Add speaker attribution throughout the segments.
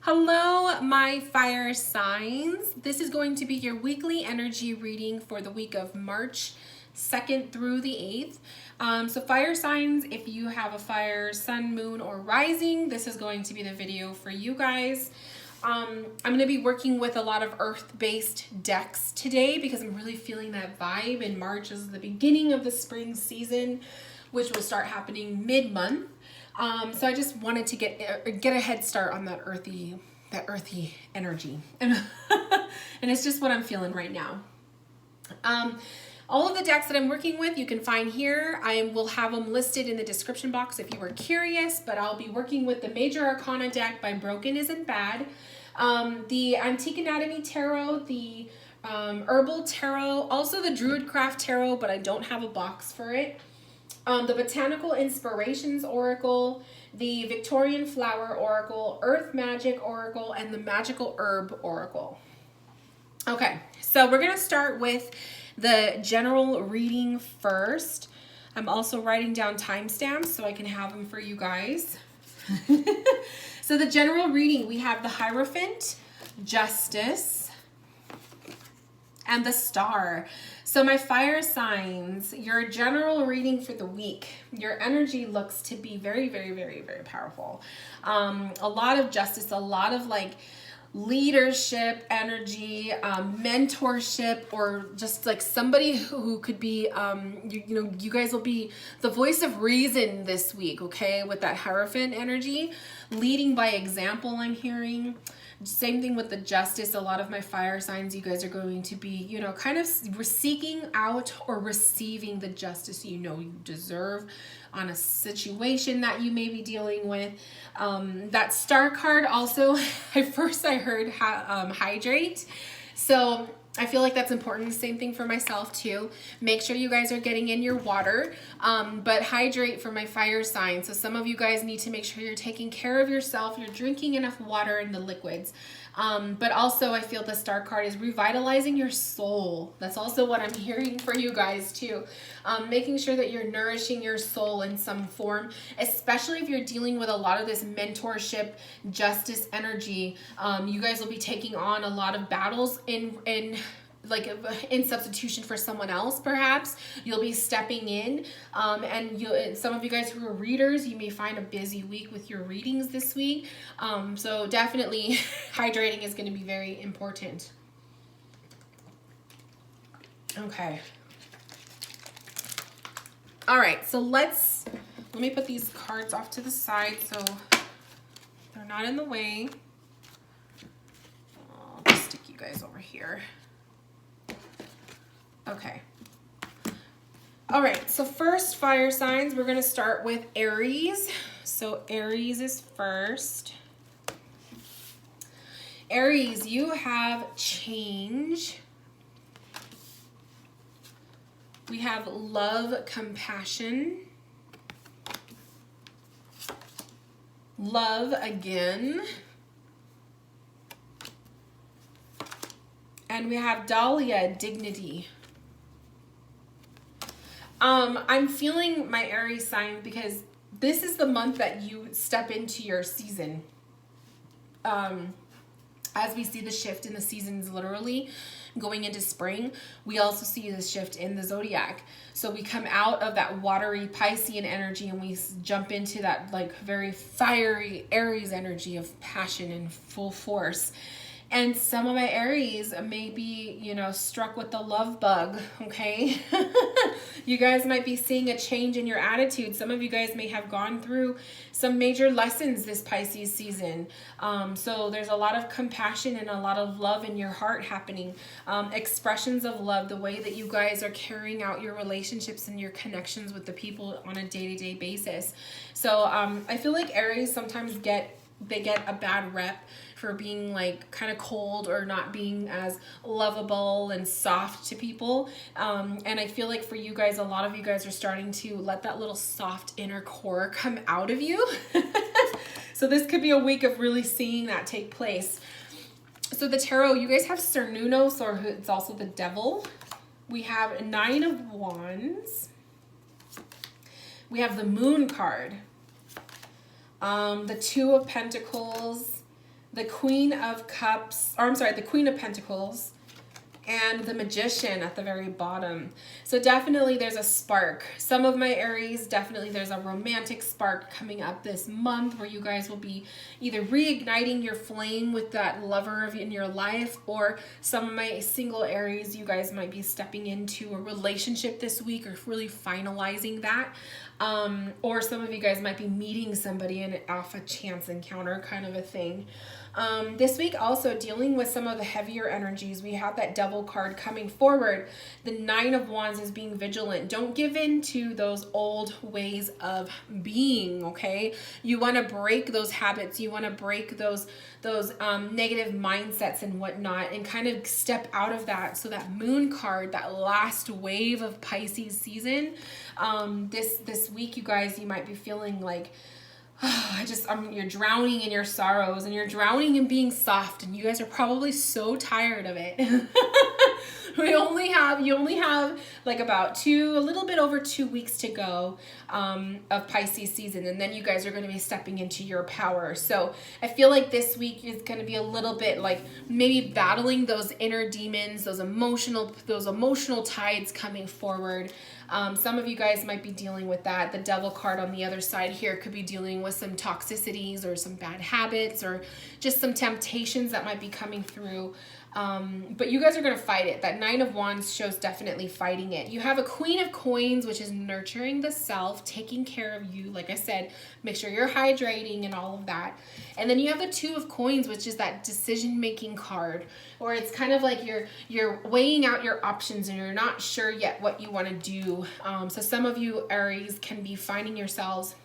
Speaker 1: Hello, my fire signs. This is going to be your weekly energy reading for the week of March 2nd through the 8th. So fire signs, if you have a fire, sun, moon, or rising, this is going to be the video for you guys. I'm going to be working with a lot of earth-based decks today because I'm really feeling that vibe, and March is the beginning of the spring season, which will start happening mid-month. So I just wanted to get a head start on that earthy energy, and it's just what I'm feeling right now. All of the decks that I'm working with, you can find here. I will have them listed in the description box if you were curious, but I'll be working with the Major Arcana deck by Broken Isn't Bad, the Antique Anatomy Tarot, the Herbal Tarot, also the Druidcraft Tarot, but I don't have a box for it. The Botanical Inspirations Oracle, the Victorian Flower Oracle, Earth Magic Oracle, and the Magical Herb Oracle. Okay, so we're going to start with the general reading first. I'm also writing down timestamps so I can have them for you guys. So the general reading, we have the Hierophant, Justice, and the Star. So my fire signs, your general reading for the week, your energy looks to be very, very, very, very powerful. A lot of justice, a lot of like leadership energy, mentorship, or just like somebody who could be, you guys will be the voice of reason this week, okay? With that Hierophant energy, leading by example, I'm hearing. Same thing with the Justice. A lot of my fire signs, you guys are going to be, kind of seeking out or receiving the justice you deserve on a situation that you may be dealing with. That Star card also, at first I heard hydrate. So I feel like that's important. Same thing for myself too. Make sure you guys are getting in your water, but hydrate for my fire sign. So some of you guys need to make sure you're taking care of yourself. You're drinking enough water and the liquids. But also I feel the Star card is revitalizing your soul. That's also what I'm hearing for you guys too. Making sure that you're nourishing your soul in some form, especially if you're dealing with a lot of this mentorship, justice energy. You guys will be taking on a lot of battles in substitution for someone else. Perhaps you'll be stepping in, and some of you guys who are readers, you may find a busy week with your readings this week. So definitely hydrating is going to be very important. Okay. All right, so let me put these cards off to the side so they're not in the way. I'll just stick you guys over here. Okay. All right, so first fire signs, we're going to start with Aries. So Aries is first. Aries, you have change. We have love, compassion. Love again. And we have Dahlia, dignity. I'm feeling my Aries sign because this is the month that you step into your season. As we see the shift in the seasons literally going into spring, we also see the shift in the zodiac. So we come out of that watery Piscean energy and we jump into that like very fiery Aries energy of passion and full force. And some of my Aries may be, struck with the love bug, okay? You guys might be seeing a change in your attitude. Some of you guys may have gone through some major lessons this Pisces season. So there's a lot of compassion and a lot of love in your heart happening. Expressions of love, the way that you guys are carrying out your relationships and your connections with the people on a day-to-day basis. So I feel like Aries sometimes get a bad rep for being like kind of cold or not being as lovable and soft to people. And I feel like for you guys, a lot of you guys are starting to let that little soft inner core come out of you. So this could be a week of really seeing that take place. So the tarot, you guys have Cernunnos, or it's also the devil. We have 9 of Wands. We have the Moon card. The Two of Pentacles, the Queen of Cups, or I'm sorry, the Queen of Pentacles, and the Magician at the very bottom. So definitely there's a spark. Some of my Aries, definitely there's a romantic spark coming up this month where you guys will be either reigniting your flame with that lover in your life, or some of my single Aries, you guys might be stepping into a relationship this week or really finalizing that. Or some of you guys might be meeting somebody and off a chance encounter kind of a thing. This week also dealing with some of the heavier energies. We have that Devil card coming forward. The 9 of Wands is being vigilant. Don't give in to those old ways of being, okay? You want to break those habits. You want to break those negative mindsets and whatnot, and kind of step out of that. So that Moon card, that last wave of Pisces season, this week, you guys, you might be feeling like, you're drowning in your sorrows and you're drowning in being soft, and you guys are probably so tired of it. You only have like about a little bit over 2 weeks to go of Pisces season, and then you guys are going to be stepping into your power. So I feel like this week is going to be a little bit like maybe battling those inner demons, those emotional tides coming forward. Some of you guys might be dealing with that. The Devil card on the other side here could be dealing with some toxicities or some bad habits or just some temptations that might be coming through. But you guys are going to fight it. That 9 of Wands shows definitely fighting it. You have a Queen of Coins, which is nurturing the self, taking care of you. Like I said, make sure you're hydrating and all of that. And then you have the 2 of Coins, which is that decision-making card, or it's kind of like you're weighing out your options and you're not sure yet what you want to do. So some of you Aries can be finding yourselves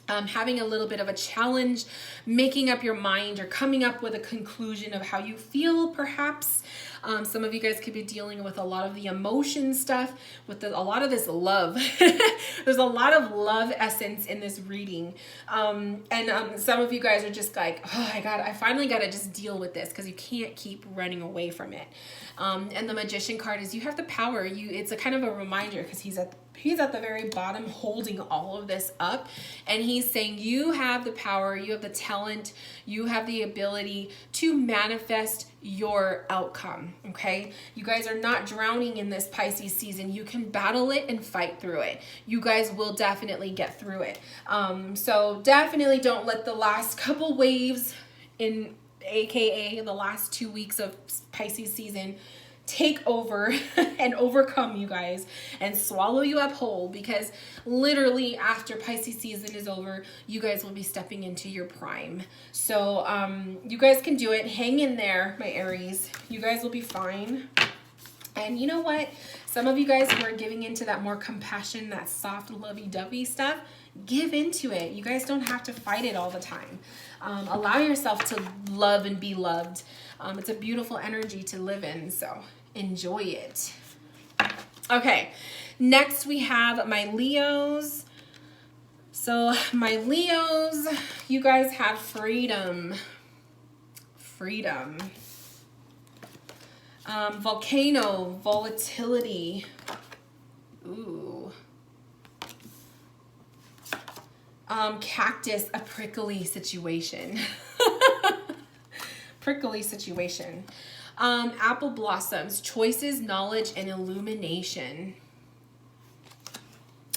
Speaker 1: having a little bit of a challenge, making up your mind or coming up with a conclusion of how you feel, perhaps. Some of you guys could be dealing with a lot of the emotion stuff, with a lot of this love. There's a lot of love essence in this reading. Some of you guys are just like, oh my God, I finally got to just deal with this, because you can't keep running away from it. And the Magician card is you have the power. It's a kind of a reminder, because he's at the very bottom holding all of this up, and he's saying you have the power, you have the talent, you have the ability to manifest your outcome. Okay, you guys are not drowning in this Pisces season. You can battle it and fight through it. You guys will definitely get through it. So definitely don't let the last couple waves, aka the last 2 weeks of Pisces season, take over and overcome you guys and swallow you up whole, because literally after Pisces season is over, you guys will be stepping into your prime. So you guys can do it. Hang in there, my Aries. You guys will be fine. And you know what? Some of you guys who are giving into that more compassion, that soft, lovey-dovey stuff, give into it. You guys don't have to fight it all the time. Allow yourself to love and be loved. It's a beautiful energy to live in, so enjoy it. Okay, next we have my Leos. So my Leos, you guys have freedom. Freedom. Volcano, volatility. Ooh. Cactus, a prickly situation. Prickly situation. Apple blossoms, choices, knowledge, and illumination.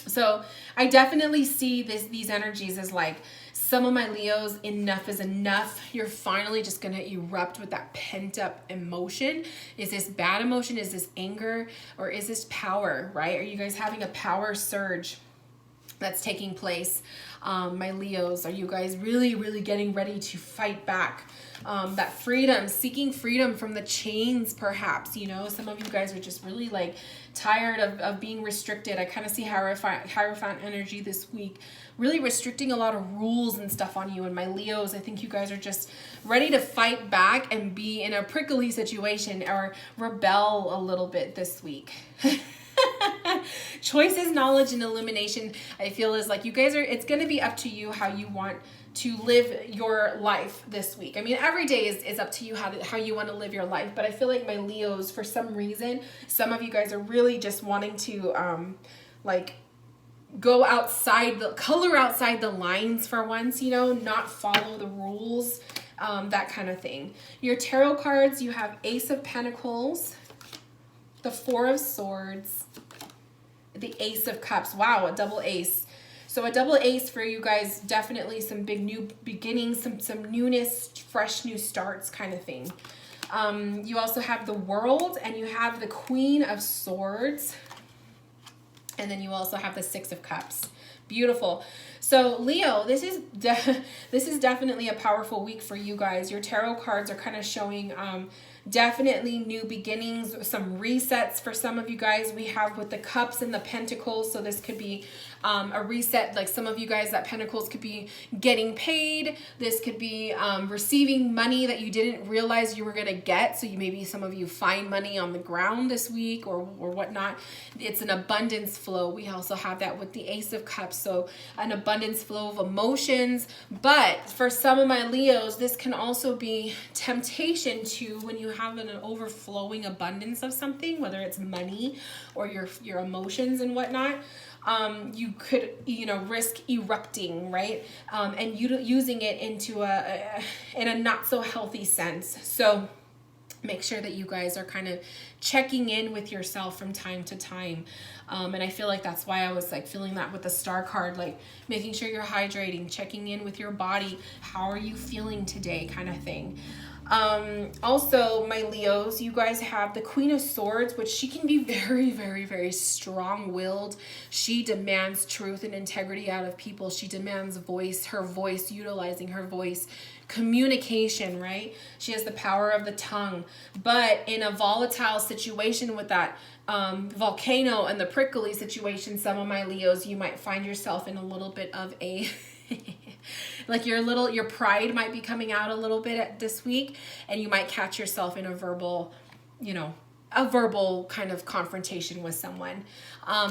Speaker 1: So I definitely see these energies as like, some of my Leos, enough is enough. You're finally just going to erupt with that pent up emotion. Is this bad emotion? Is this anger? Or is this power, right? Are you guys having a power surge that's taking place? My Leos, are you guys really, really getting ready to fight back? That freedom, seeking freedom from the chains, perhaps, you know, some of you guys are just really like tired of being restricted. I kind of see Hierophant energy this week, really restricting a lot of rules and stuff on you. And my Leos, I think you guys are just ready to fight back and be in a prickly situation or rebel a little bit this week. Choices, knowledge, and illumination, I feel is like you guys are, it's going to be up to you how you want to live your life this week. I mean, every day is up to you how you want to live your life. But I feel like my Leos, for some reason, some of you guys are really just wanting to like go outside, color outside the lines for once, you know, not follow the rules. that kind of thing. Your tarot cards, you have Ace of Pentacles, the Four of Swords, the Ace of Cups. Wow, a double ace. So a double ace for you guys, definitely some big new beginnings, some newness, fresh new starts kind of thing. You also have the World, and you have the Queen of Swords, and then you also have the Six of Cups. Beautiful. So Leo, this is definitely a powerful week for you guys. Your tarot cards are kind of showing definitely new beginnings, some resets for some of you guys. We have with the Cups and the Pentacles, so this could be a reset. Like some of you guys, that Pentacles could be getting paid. This could be receiving money that you didn't realize you were going to get. So maybe some of you find money on the ground this week or whatnot. It's an abundance flow. We also have that with the Ace of Cups. So an abundance flow of emotions. But for some of my Leos, this can also be temptation to, when you have an overflowing abundance of something, whether it's money or your emotions and whatnot, you could, risk erupting, right? And using it into in a not so healthy sense. So make sure that you guys are kind of checking in with yourself from time to time. And I feel like that's why I was like feeling that with the Star card, like making sure you're hydrating, checking in with your body. How are you feeling today, kind of thing. Also, my Leos, you guys have the Queen of Swords, which she can be very, very, very strong-willed. She demands truth and integrity out of people. She demands her voice, utilizing her voice, communication, right? She has the power of the tongue. But in a volatile situation with that volcano and the prickly situation, some of my Leos, you might find yourself in a little bit of a... like your pride might be coming out a little bit this week, and you might catch yourself in a verbal kind of confrontation with someone.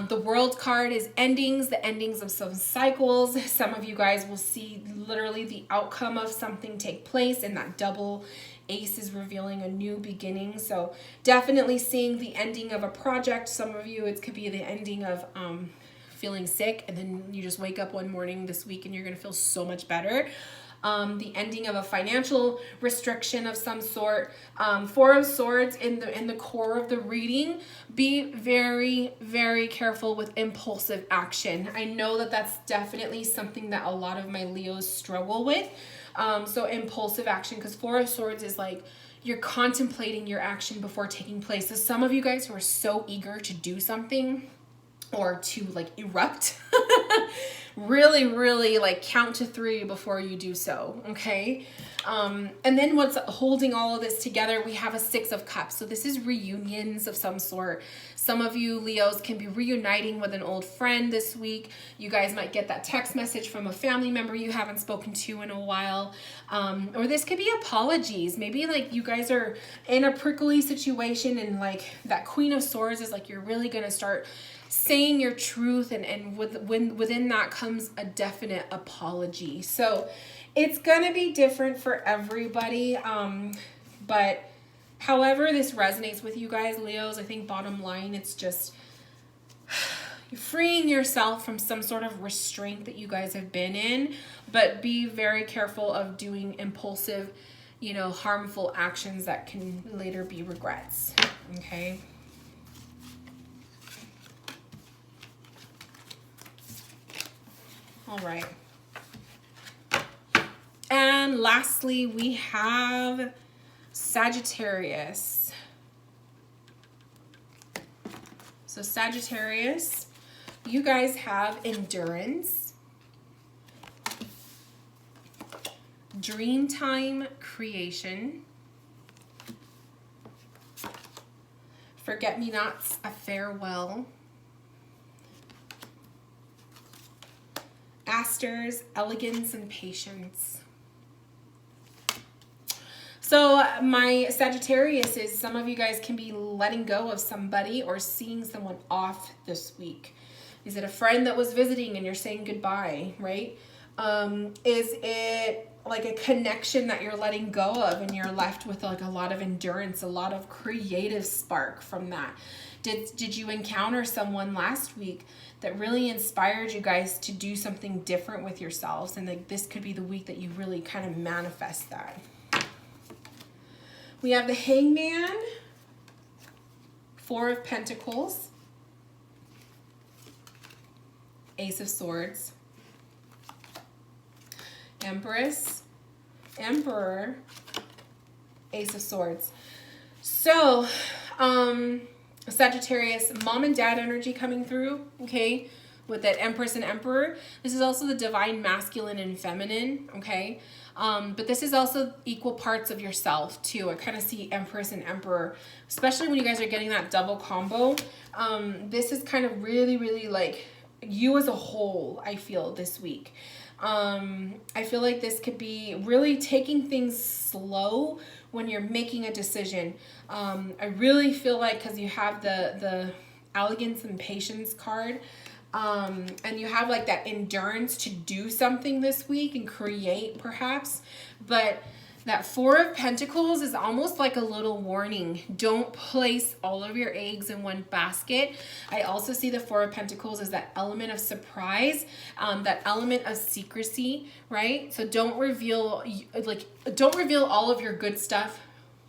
Speaker 1: The World card is endings, the endings of some cycles. Some of you guys will see literally the outcome of something take place, and that double ace is revealing a new beginning. So definitely seeing the ending of a project. Some of you, it could be the ending of feeling sick, and then you just wake up one morning this week and you're going to feel so much better. The ending of a financial restriction of some sort. Four of Swords in the core of the reading. Be very, very careful with impulsive action. I know that that's definitely something that a lot of my Leos struggle with. So impulsive action, because Four of Swords is like you're contemplating your action before taking place. So some of you guys who are so eager to do something or to like erupt, really, really like count to 3 before you do so, okay? And then what's holding all of this together, we have a Six of Cups. So this is reunions of some sort. Some of you Leos can be reuniting with an old friend this week. You guys might get that text message from a family member you haven't spoken to in a while. Or this could be apologies. Maybe like you guys are in a prickly situation, and like that Queen of Swords is like you're really going to start saying your truth, and within that comes a definite apology. So it's gonna be different for everybody, but however this resonates with you guys, Leos, I think bottom line, it's just you're freeing yourself from some sort of restraint that you guys have been in, but be very careful of doing impulsive, harmful actions that can later be regrets, okay? All right. And lastly, we have Sagittarius. So Sagittarius, you guys have endurance, dreamtime creation, forget-me-nots, a farewell, asters, elegance, and patience. So my Sagittarius is, some of you guys can be letting go of somebody or seeing someone off this week. Is it a friend that was visiting and you're saying goodbye, right? Is it like a connection that you're letting go of and you're left with like a lot of endurance, a lot of creative spark from that? Did you encounter someone last week that really inspired you guys to do something different with yourselves? And like this could be the week that you really kind of manifest that. We have the Hangman, Four of Pentacles, Ace of Swords, Empress, Emperor, Ace of Swords. So, Sagittarius, mom and dad energy coming through, okay, with that Empress and Emperor. This is also the divine masculine and feminine, okay? But this is also equal parts of yourself too. I kind of see Empress and Emperor, especially when you guys are getting that double combo. This is kind of really, really like you as a whole, I feel, this week. I feel like this could be really taking things slow when you're making a decision. I really feel like, because you have the elegance and patience card, and you have like that endurance to do something this week and create perhaps, but that Four of Pentacles is almost like a little warning. Don't place all of your eggs in one basket. I also see the Four of Pentacles as that element of surprise, that element of secrecy, right? So don't reveal all of your good stuff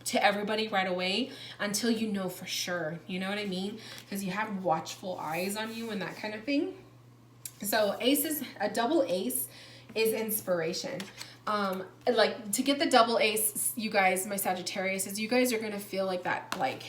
Speaker 1: to everybody right away until you know for sure. You know what I mean? Because you have watchful eyes on you and that kind of thing. So a double ace is inspiration. Like to get the double ace, you guys, my Sagittarius, is you guys are going to feel like that, like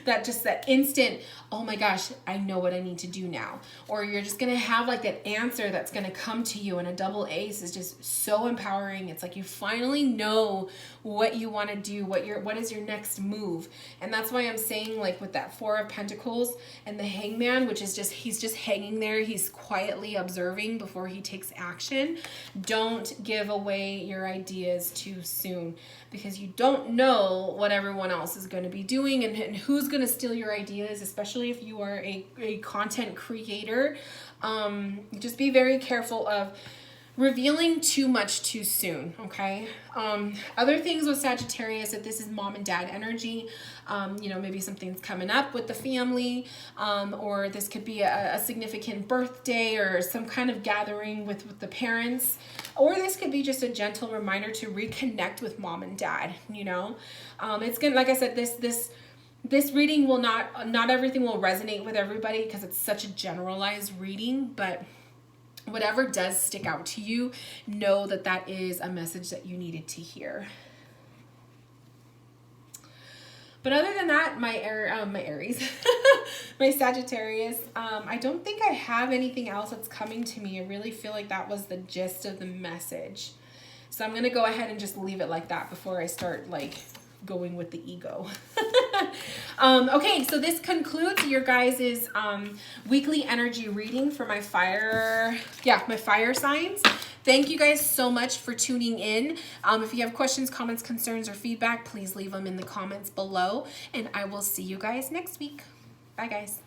Speaker 1: that instant, oh my gosh, I know what I need to do now. Or you're just going to have like that answer that's going to come to you. And a double ace is just so empowering. It's like you finally know what you want to do, what is your next move. And that's why I'm saying, like with that Four of Pentacles and the Hangman, which is he's just hanging there. He's quietly observing before he takes action. Don't give away your ideas too soon, because you don't know what everyone else is going to be doing and who's going to steal your ideas, especially if you are a content creator. Just be very careful of revealing too much too soon, okay? Other things with Sagittarius, if this is mom and dad energy, you know, maybe something's coming up with the family, or this could be a significant birthday or some kind of gathering with the parents, or this could be just a gentle reminder to reconnect with mom and dad, you know? It's gonna, like I said, this reading will not everything will resonate with everybody because it's such a generalized reading, but whatever does stick out to you, know that that is a message that you needed to hear. But other than that, my Aries, my Sagittarius, I don't think I have anything else that's coming to me. I really feel like that was the gist of the message. So I'm going to go ahead and just leave it like that before I start like going with the ego. Okay, so this concludes your guys' weekly energy reading for my fire signs. Thank you guys so much for tuning in. If you have questions, comments, concerns, or feedback, please leave them in the comments below, and I will see you guys next week. Bye, guys.